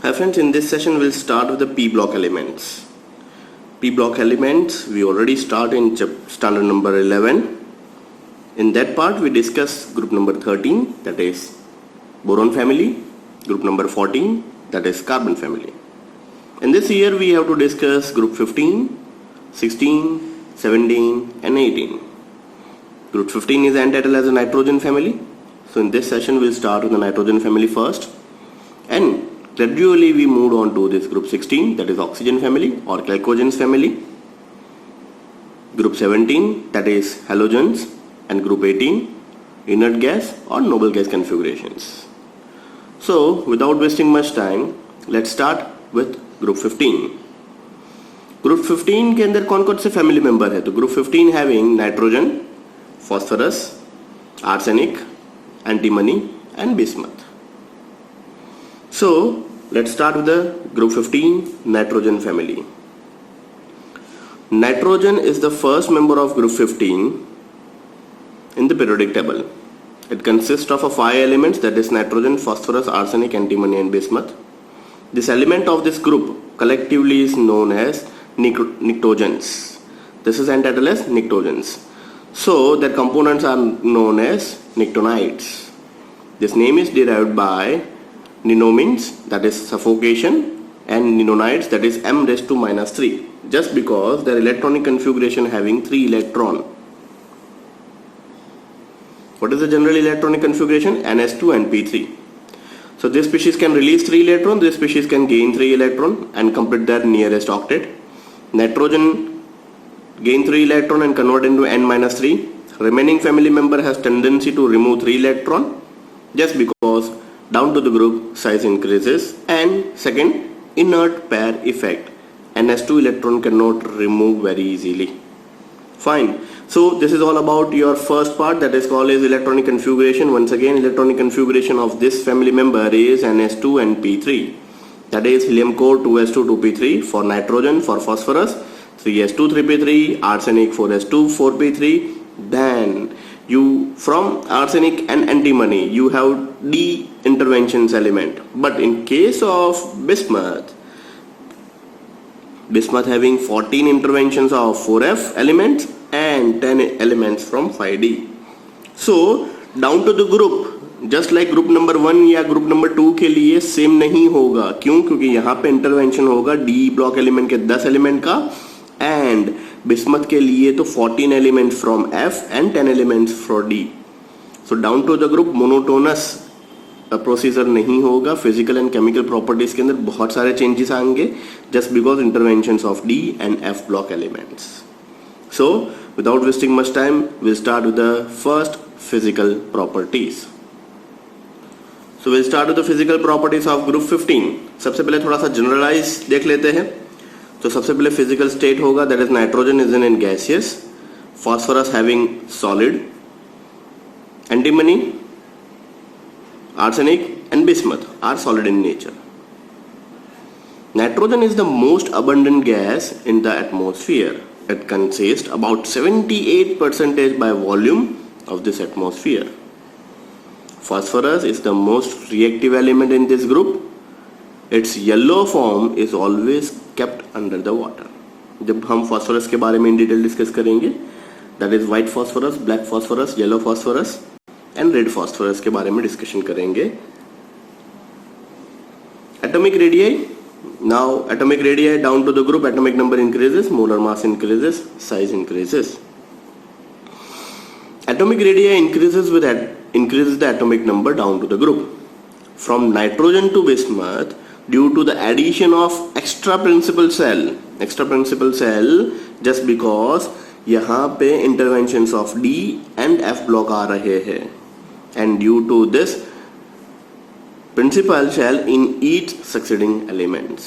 Hi friends, in this session we'll start with the p block elements. P block elements we already start in standard number 11. In that part we discuss group number 13, that is boron family, group number 14, that is carbon family. In this year we have to discuss group 15, 16, 17 and 18. Group 15 is entitled as a nitrogen family. So in this session we'll start with the nitrogen family first, and gradually we moved on to this group 16, that is oxygen family or chalcogens family, group 17, that is halogens, and group 18, inert gas or noble gas configurations. So without wasting much time, let's start with group 15. Group 15 के अंदर कौन कौन से family member है? तो group 15 having nitrogen, phosphorus, arsenic, antimony and bismuth. So let's start with the group 15 nitrogen family. Nitrogen is the first member of group 15 in the periodic table. It consists of 5 elements, that is nitrogen, phosphorus, arsenic, antimony and bismuth. This element of this group collectively is known as pnictogens. This is entitled as pnictogens. So their components are known as pnictonides. This name is derived by ninomins, that is suffocation, and ninonides, that is m raised to minus 3, just because their electronic configuration having 3 electron. What is the general electronic configuration? Ns2 and p3. So this species can release 3 electrons, this species can gain 3 electrons and complete their nearest octet. Nitrogen gain 3 electron and convert into n-3. Remaining family member has tendency to remove 3 electron, just because down to the group size increases, and second, inert pair effect. Ns2 electron cannot remove very easily. Fine. So this is all about your first part, that is called as electronic configuration. Once again, electronic configuration of this family member is Ns2 and P3. That is helium core 2s2 2p3, for nitrogen, for phosphorus 3s2 3p3, arsenic 4s2 4p3. Then you from arsenic and antimony you have D interventions element, but in case of bismuth having 14 interventions of 4f elements and 10 elements from 5D. So down to the group, just like group number 1 या group number 2 के लिए same नहीं होगा. क्यों? क्योंकि यहाँ पे intervention होगा डी ब्लॉक एलिमेंट के 10 एलिमेंट का, एंड बिस्मथ के लिए तो 14 element from F and 10 elements from D. So down to the group monotonous procedure नहीं होगा. फिजिकल एंड केमिकल प्रॉपर्टीज के अंदर बहुत सारे चेंजेस आएंगे, just because interventions of D and F block elements. So without wasting much time will start with the first physical properties. So we'll start with the physical properties of group 15. सबसे पहले थोड़ा सा generalise देख लेते हैं. तो सबसे पहले फिजिकल स्टेट होगा, that is nitrogen is in gaseous, phosphorus having solid, antimony, arsenic and bismuth are solid in nature. Nitrogen is the most abundant gas in the atmosphere. It consists about 78% by volume of this atmosphere. Phosphorus is the most reactive element in this group. Its yellow form is always kept under the water. जब हम phosphorus के बारे में in detail discuss करेंगे, that is white phosphorus, black phosphorus, yellow phosphorus and red phosphorus के बारे में discussion करेंगे. Atomic radii. Now atomic radii down to the group, atomic number increases, molar mass increases, size increases. Atomic radii increases the atomic number down to the group. From nitrogen to bismuth, due to the addition of extra principal cell, just because यहाँ पे interventions of D and F block आ रहे हैं, and due to this principal shell in each succeeding elements.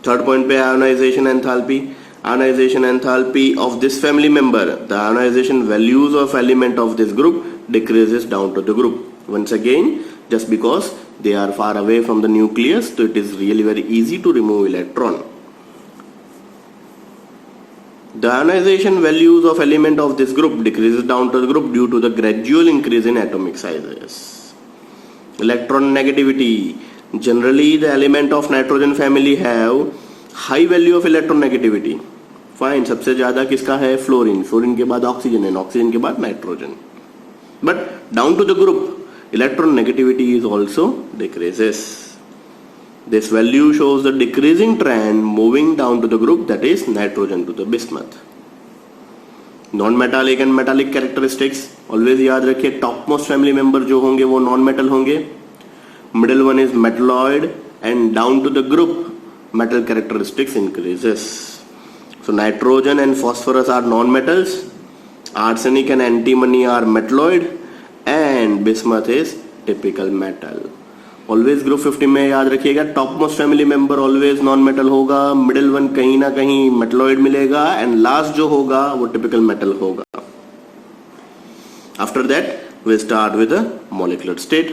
Third point पे ionization enthalpy. Ionization enthalpy of this family member, the ionization values of element of this group decreases down to the group. Once again, just because they are far away from the nucleus, so it is really very easy to remove electron. The ionization values of element of this group decreases down to the group due to the gradual increase in atomic sizes. Electron negativity. Generally, the element of nitrogen family have high value of electronegativity. Fine, सबसे ज़्यादा किसका है? Fluorine. Fluorine के बाद oxygen है, oxygen के बाद nitrogen. But down to the group, electronegativity is also decreases. This value shows the decreasing trend moving down to the group, that is nitrogen to the bismuth. Non-metallic and metallic characteristics, always याद रखिए topmost family member जो होंगे वो non-metal होंगे. Middle one is metalloid and down to the group metal characteristics increases. So nitrogen and phosphorus are non-metals, arsenic and antimony are metalloid and bismuth is typical metal. Always group 50 में याद रखिएगा top most family member always non metal होगा, middle one कहीं ना कहीं metalloid मिलेगा and last जो होगा वो टिपिकल मेटल होगा. After that we start with the molecular state.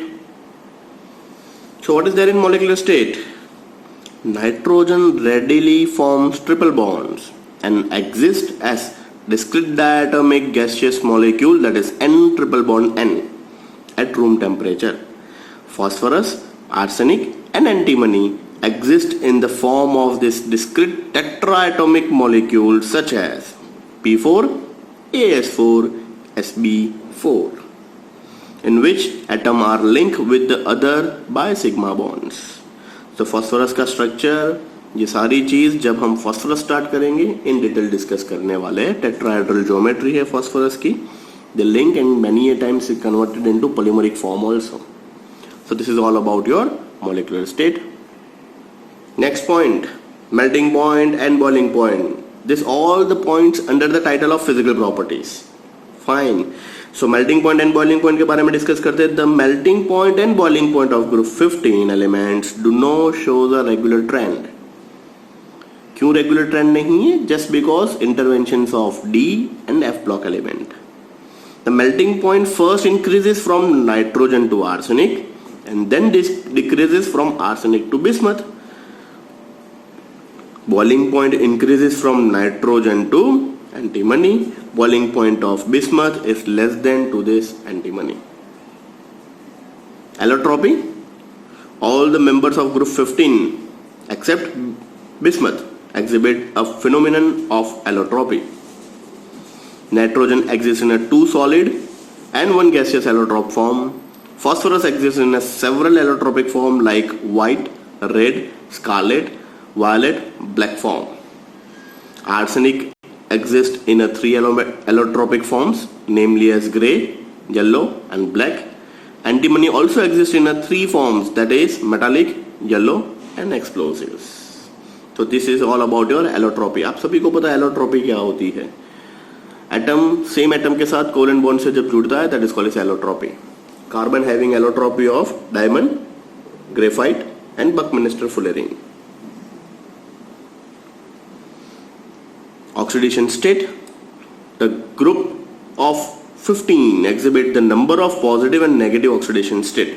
So what is there in molecular state? Nitrogen readily forms triple bonds and exists as discrete diatomic gaseous molecule, that is N triple bond N at room temperature. Phosphorus, arsenic and antimony exist in the form of this discrete tetraatomic molecules such as P4, AS4, Sb4, in which atom are linked with the other by sigma bonds. So phosphorus का structure, ये सारी चीज जब हम phosphorus start करेंगे in detail discuss करने वाले हैं. Tetrahedral geometry है phosphorus की. The link and many a times is converted into polymeric form also. So this is all about your molecular state. Next point, melting point and boiling point. This all the points under the title of physical properties. Fine. So melting point and boiling point के बारे में discuss करते हैं. The melting point and boiling point of group 15 elements do not show the regular trend. क्यों regular trend नहीं है? Just because interventions of D and F block element. The melting point first increases from nitrogen to arsenic and then decreases from arsenic to bismuth. Boiling point increases from nitrogen to antimony. Boiling point of bismuth is less than to this antimony. Allotropy. All the members of group 15 except bismuth exhibit a phenomenon of allotropy. Nitrogen exists in a 2 solid and 1 gaseous allotrope form. Phosphorus exists in a several allotropic form like white, red, scarlet, violet, black form. Arsenic exists in a 3 allotropic forms, namely as gray, yellow and black. Antimony also exists in a 3 forms, that is metallic, yellow and explosives. So this is all about your allotropy. आप सभी को पता है allotropy क्या होती है? Atom same atom के साथ कोवेलेंट बॉन्ड से जब जुड़ता है, that is called as allotropy. Carbon having allotropy of diamond, graphite and Buckminster fullerene. Oxidation state. The group of 15 exhibit the number of positive and negative oxidation state.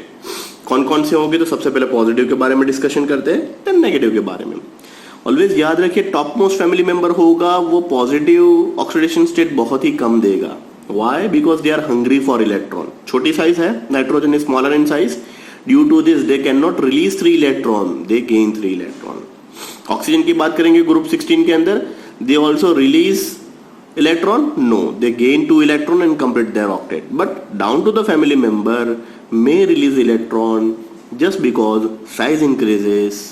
कौन कौन से होंगे? तो सबसे पहले पॉजिटिव के बारे में डिस्कशन करते हैं, देन नेगेटिव के बारे में. ऑलवेज याद रखिए टॉप मोस्ट फैमिली मेंबर होगा वो पॉजिटिव ऑक्सीडेशन स्टेट बहुत ही कम देगा. Why? Because they are hungry for electron. छोटी साइज है, nitrogen is smaller in size. Due to this, they cannot release 3 electron. They gain 3 electron. Oxygen की बात करेंगे group 16 के अंदर, they also release electron? No, they gain 2 electron and complete their octet. But down to the family member may release electron just because size increases,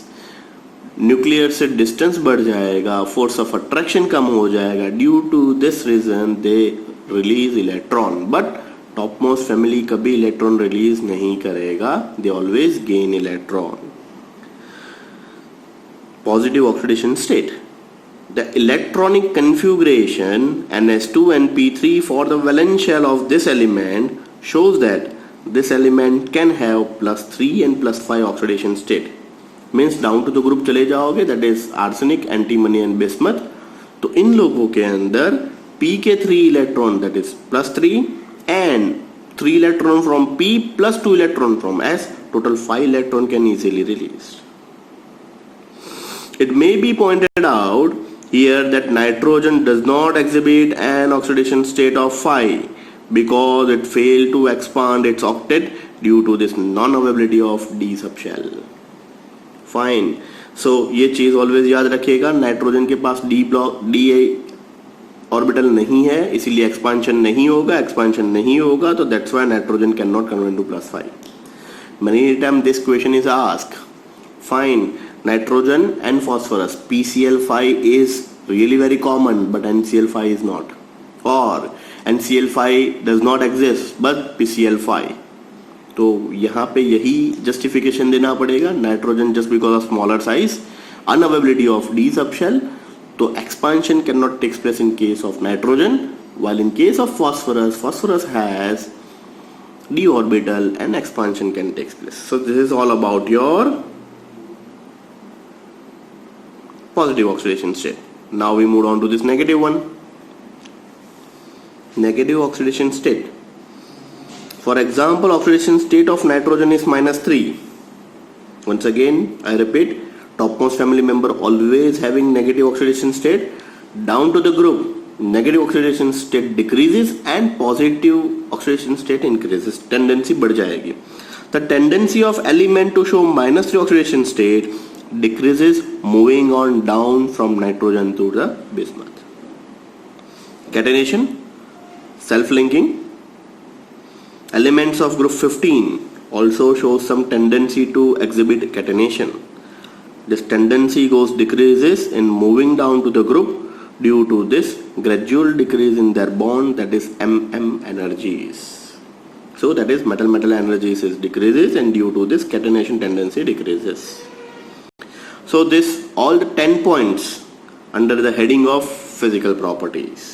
nuclear से distance बढ़ जाएगा, force of attraction कम हो जाएगा. Due to this reason they release electron. But top most family कभी electron release नहीं करेगा, they always gain electron. Positive oxidation state. The electronic configuration NS2 and P3 for the valence shell of this element shows that this element can have +3 and +5 oxidation state. Means down to the group चले जाओगे, that is arsenic, antimony and bismuth. तो इन लोगों के अंदर P के 3 electron, that is +3 and 3 electron from P plus 2 electron from S, total 5 electron can easily release. It may be pointed out here that nitrogen does not exhibit an oxidation state of 5 because it failed to expand its octet due to this non-availability of D subshell. Fine. So ये चीज always याद रखिएगा, nitrogen के पास D orbital नहीं है, इसीलिए expansion नहीं होगा. एक्सपांशन नहीं होगा तो that's why nitrogen can not convert to +5. Many times this question is asked. Fine, nitrogen and phosphorus, PCl5 is really very common, but NCl5 is not. Or NCl5 does not exist, but PCl5. तो यहाँ पे यही justification देना पड़ेगा. Nitrogen just because of smaller size, unavailability of d subshell, तो expansion cannot take place in case of nitrogen, while in case of phosphorus, phosphorus has d orbital and expansion can take place. So this is all about your positive oxidation state. Now we move on to this negative one. Negative oxidation state. For example, oxidation state of nitrogen is -3. Once again, I repeat, topmost family member always having negative oxidation state. Down to the group, negative oxidation state decreases and positive oxidation state increases. Tendency बढ़ जाएगी. The tendency of element to show -3 oxidation state decreases moving on down from nitrogen to the bismuth. Catenation, self-linking. Elements of group 15 also show some tendency to exhibit catenation. This tendency decreases in moving down to the group due to this gradual decrease in their bond, that is MM energies. So that is metal energies is decreases, and due to this catenation tendency decreases. So this all the 10 points under the heading of physical properties.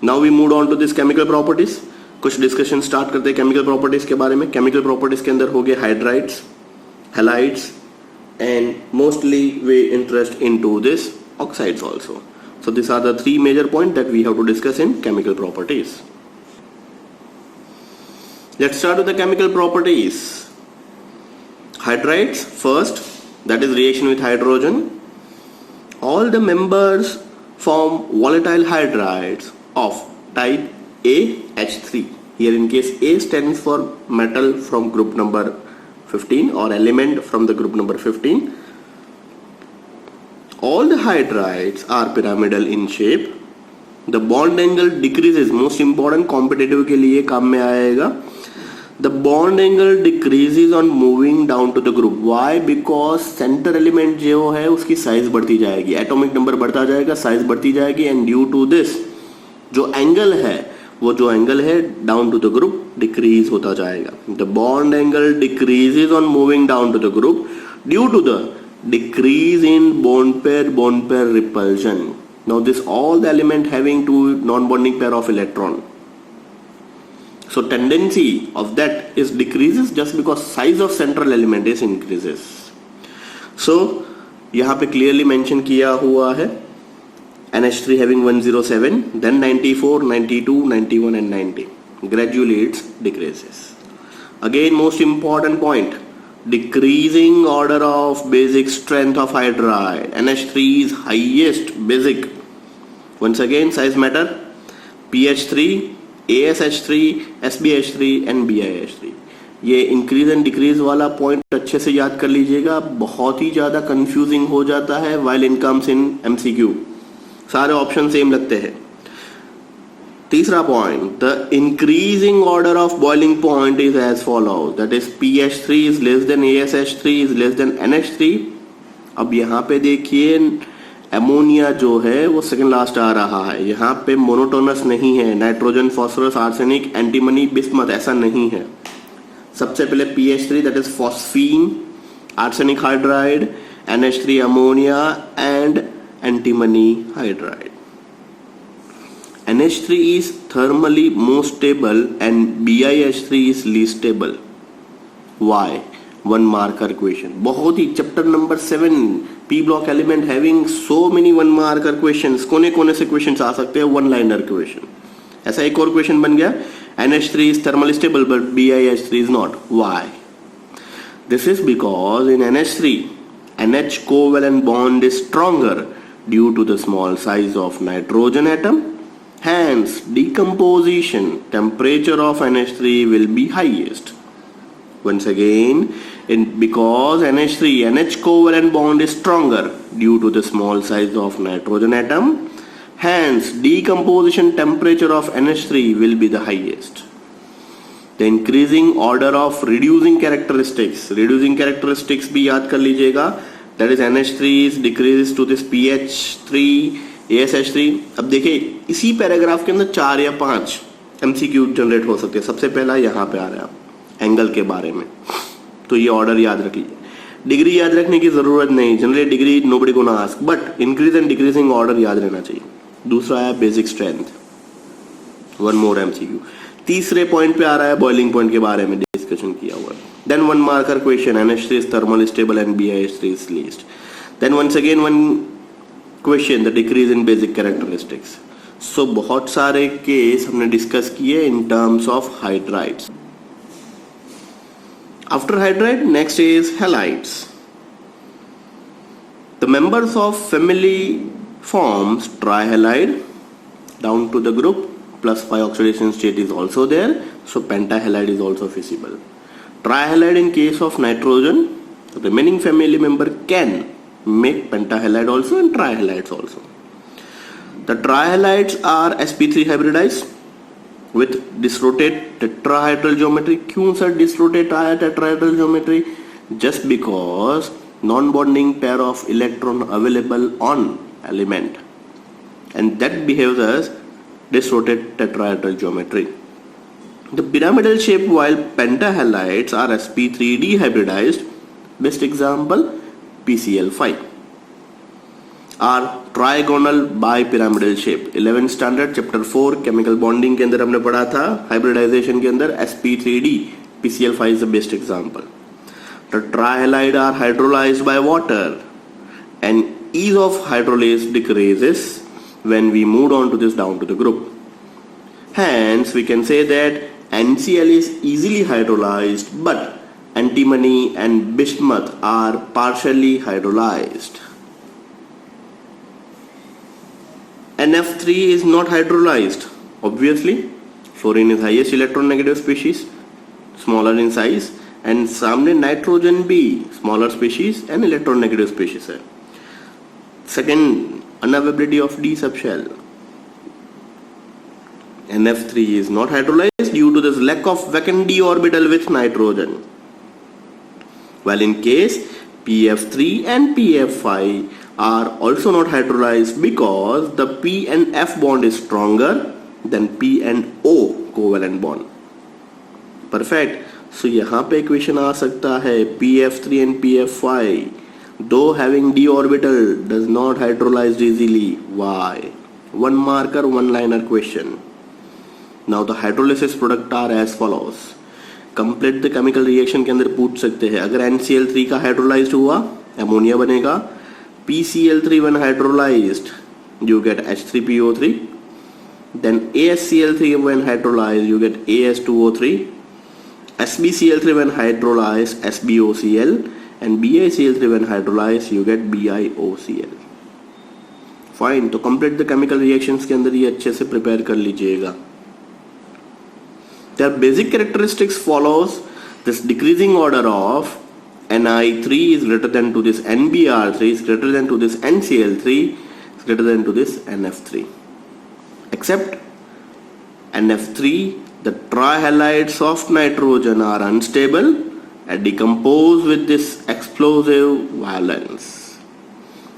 Now we move on to this chemical properties. कुछ discussion start करते हैं chemical properties के बारे में. Chemical properties के अंदर हो गए hydrides, halides, and mostly we interest into this oxides also. So these are the three major points that we have to discuss in chemical properties. Let's start with the chemical properties. Hydrides first, that is reaction with hydrogen. All the members form volatile hydrides of type AH3. Here in case A stands for metal from group number 15 or element from the group number 15. All the hydrides are pyramidal in shape. The bond angle decreases. Most important competitive के लिए काम में आएगा. The bond angle decreases on moving down to the group. Why? Because center element जो है उसकी size बढ़ती जाएगी, atomic number बढ़ता जाएगा, size बढ़ती जाएगी, and due to this जो angle है वो जो angle है down to the group decrease होता जाएगा. The bond angle decreases on moving down to the group due to the decrease in bond pair repulsion. Now this all the element having two non-bonding pair of electron. So tendency of that is decreases just because size of central element is increases. So यहाँ पे clearly mention किया हुआ है NH3 having 107, then 94, 92, 91 and 90. Gradually it decreases. Again most important point. Decreasing order of basic strength of hydride. NH3 is highest basic. Once again size matter. PH3, ASH3, SBH3 and BIH3. ये increase and decrease वाला point अच्छे से याद कर लीजिएगा, बहुत ही ज्यादा confusing हो जाता है while in comes in MCQ. सारे ऑप्शन सेम लगते हैं. तीसरा point, the increasing order of boiling point is as follows, that is PH3 is less than ASH3 is less than NH3. अब यहाँ पे देखिए एमोनिया जो है वो सेकंड लास्ट आ रहा है. यहाँ पे मोनोटोनस नहीं है, nitrogen, phosphorus, arsenic, antimony, bismuth ऐसा नहीं है. सबसे पहले PH3 that is phosphine, arsenic hydride, NH3 ammonia and antimony hydride. NH3 is thermally most stable and BiH3 is least stable. Why? One marker question. बहुत ही chapter number 7 P block element having so many one marker questions. कोने कोने से questions आ सकते हैं, one liner question. ऐसा एक और question बन गया. NH3 is thermally stable but BiH3 is not. Why? This is because in NH3 NH covalent bond is stronger due to the small size of nitrogen atom. Hence, decomposition temperature of NH3 will be highest. Once again, Because NH3, NH covalent bond is stronger due to the small size of nitrogen atom. Hence, decomposition temperature of NH3 will be the highest. The increasing order of reducing characteristics भी याद कर लीजिएगा. That is NH3 decreases to this PH3, ASH3. अब देखिए इसी paragraph के अंदर 4 या 5 MCQ जनरेट हो सकते हैं. सबसे पहला यहाँ पे आ रहा है एंगल के बारे में, तो ये ऑर्डर याद रख लीजिए. डिग्री याद रखने की जरूरत नहीं, generally degree nobody gonna ask, but increase and decreasing order याद रहना चाहिए. दूसरा है basic strength, one more MCQ. तीसरे पॉइंट पे आ रहा है बॉइलिंग पॉइंट के बारे में डिस्कशन किया हुआ. Then 1 marker question, NH3 is thermally stable and BiH3 is least. Then once again one question, the decrease in basic characteristics. So बहुत सारे केस हमने डिस्कस किए in terms of hydrides. After hydride, next is halides. The members of family forms trihalide down to the group plus 5 oxidation state is also there, so pentahalide is also feasible. Trihalide in case of nitrogen, the remaining family member can make pentahalide also and trihalides also. The trihalides are sp3 hybridized with disrotate tetrahedral geometry. क्यों sir disrotate आया tetrahedral geometry? Just because non-bonding pair of electron available on element, and that behaves as disrotate tetrahedral geometry. The pyramidal shape while pentahalides are sp3d hybridized. Best example PCl5. Are trigonal bipyramidal shape. 11th standard chapter 4 chemical bonding के अंदर हमने पढ़ा था hybridization के अंदर sp3d. PCl5 is the best example. The trihalide are hydrolyzed by water and ease of hydrolysis decreases when we move on to this down to the group. Hence we can say that NCl is easily hydrolyzed, but antimony and bismuth are partially hydrolyzed. NF3 is not hydrolyzed. Obviously, fluorine is highest electronegative species, smaller in size, and सामने nitrogen भी smaller species and electronegative species है. Second, unavailability of D subshell. NF3 is not hydrolyzed due to this lack of vacant D orbital with nitrogen. While in case PF3 and PF5 are also not hydrolyzed because the P and F bond is stronger than P and O covalent bond. Perfect. So यहाँ पे equation आ सकता है PF3 and PF5 though having d orbital does not hydrolyze easily. Why? 1 marker 1 liner question. Now the hydrolysis product are as follows. Complete the chemical reaction के अंदर पूछ सकते हैं. अगर NCl3 का hydrolyzed हुआ अमोनिया बनेगा. PCl3 when hydrolyzed you get H3PO3. Then ASCl3 when hydrolyzed you get AS2O3. SbCl3 when hydrolyzed SbOCl. And BiCl3 when hydrolyzed you get BiOCl. Fine. तो complete the chemical reactions के अंदर ये अच्छे से prepare कर लीजिएगा. Their basic characteristics follows this decreasing order of Ni3 is greater than to this NBr3 is greater than to this NCl3 is greater than to this NF3. Except NF3, the trihalides of nitrogen are unstable and decompose with this explosive violence.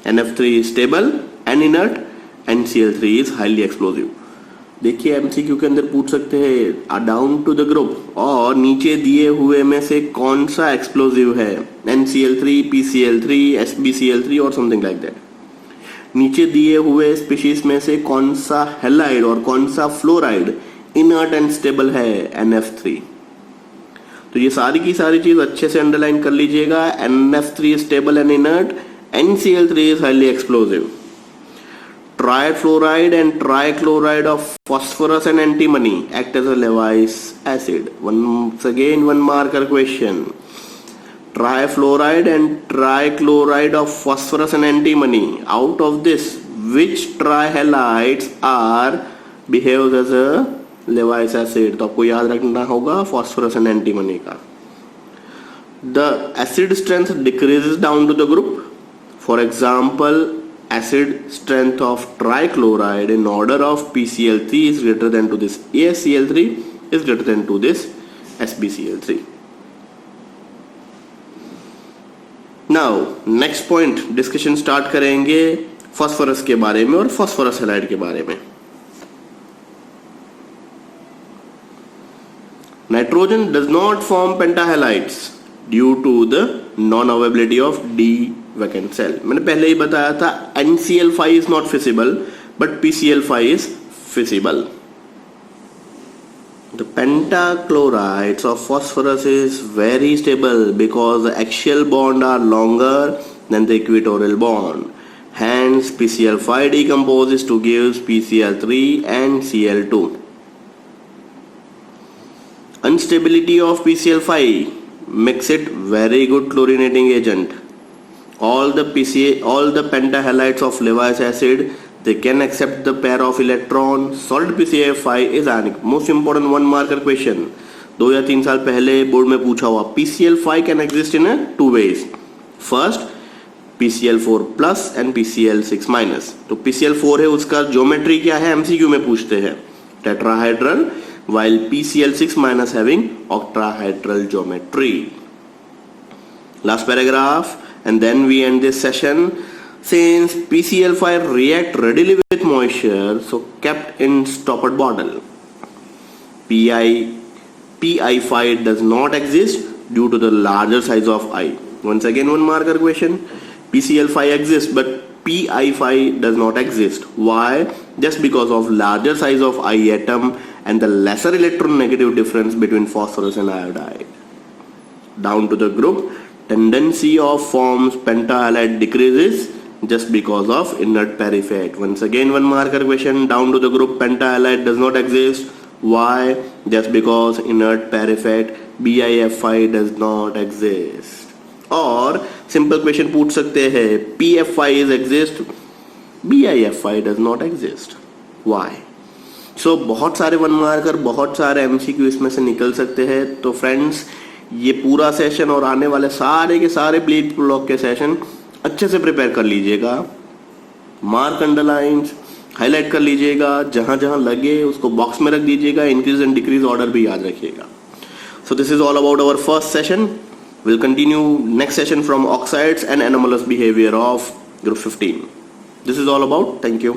NF3 is stable and inert, NCl3 is highly explosive. देखिए MCQ के अंदर पूछ सकते हैं down to the group और नीचे दिए हुए में से कौन सा एक्सप्लोजिव है. NCl3, PCl3, SbCl3 और समथिंग लाइक दैट. नीचे दिए हुए स्पीशीज में से कौन सा हेलाइड और कौन सा फ्लोराइड इनर्ट एंड स्टेबल है. NF3. तो ये सारी की सारी चीज अच्छे से अंडरलाइन कर लीजिएगा. NF3 stable and inert, NCl3 is highly explosive. Trifluoride and trichloride of phosphorus and antimony act as a Lewis acid. Once again, 1 marker question. Trifluoride and trichloride of phosphorus and antimony. Out of this, which trihalides are behaves as a Lewis acid? तो आपको याद रखना होगा phosphorus and antimony का. the acid strength decreases down to the group. For example, acid strength of trichloride in order of PCl3 is greater than to this AsCl3 is greater than to this SbCl3. Now next point discussion start करेंगे phosphorus के बारे में और phosphorus halide के बारे में. Nitrogen does not form pentahalides due to the non-availability of D vacant cell. मैंने पहले ही बताया था NCl5 is not fissile but PCl5 is fissile. The pentachlorides of phosphorus is very stable because the axial bond are longer than the equatorial bond. Hence PCl5 decomposes to give PCl3 and Cl2. Instability of PCl5 makes it very good chlorinating agent. All the pentahalides of Lewis acid, they can accept the pair of electron. Solid PCl5 is ionic. Most important one marker question 2 या 3 साल पहले board में पूछा हुआ. PCl5 can exist in two ways. First PCl4 plus and PCl6 minus. तो PCl4 है, उसका geometry क्या है MCQ में पूछते हैं, tetrahedral, while PCl6 minus having octahedral geometry. Last paragraph and then we end this session. Since PCl5 react readily with moisture, so kept in stoppered bottle. PI5 does not exist due to the larger size of I. Once again one marker question. PCl5 exists but PI5 does not exist. Why? Just because of larger size of I atom and the lesser electronegative difference between phosphorus and iodide. Down to the group, tendency of forms pentahalide decreases just because of inert periphate. Once again one marker question. Down to the group, pentahalide does not exist. Why? Just because inert periphate. BIF5 does not exist. और simple question पूछ सकते हैं PF5 exist, BIF5 does not exist. Why? So बहुत सारे one marker, बहुत सारे MCQ इसमें से निकल सकते हैं. तो फ्रेंड्स, ये पूरा सेशन और आने वाले सारे के सारे ब्लीड ब्लॉक के सेशन अच्छे से प्रिपेयर कर लीजिएगा. मार्क अंडरलाइंस हाईलाइट कर लीजिएगा, जहां जहां लगे उसको बॉक्स में रख दीजिएगा. इंक्रीज एंड डिक्रीज ऑर्डर भी याद रखिएगा. So this is all about our first session. We'll continue next session from oxides and anomalous behavior of group 15. This is all about. Thank you.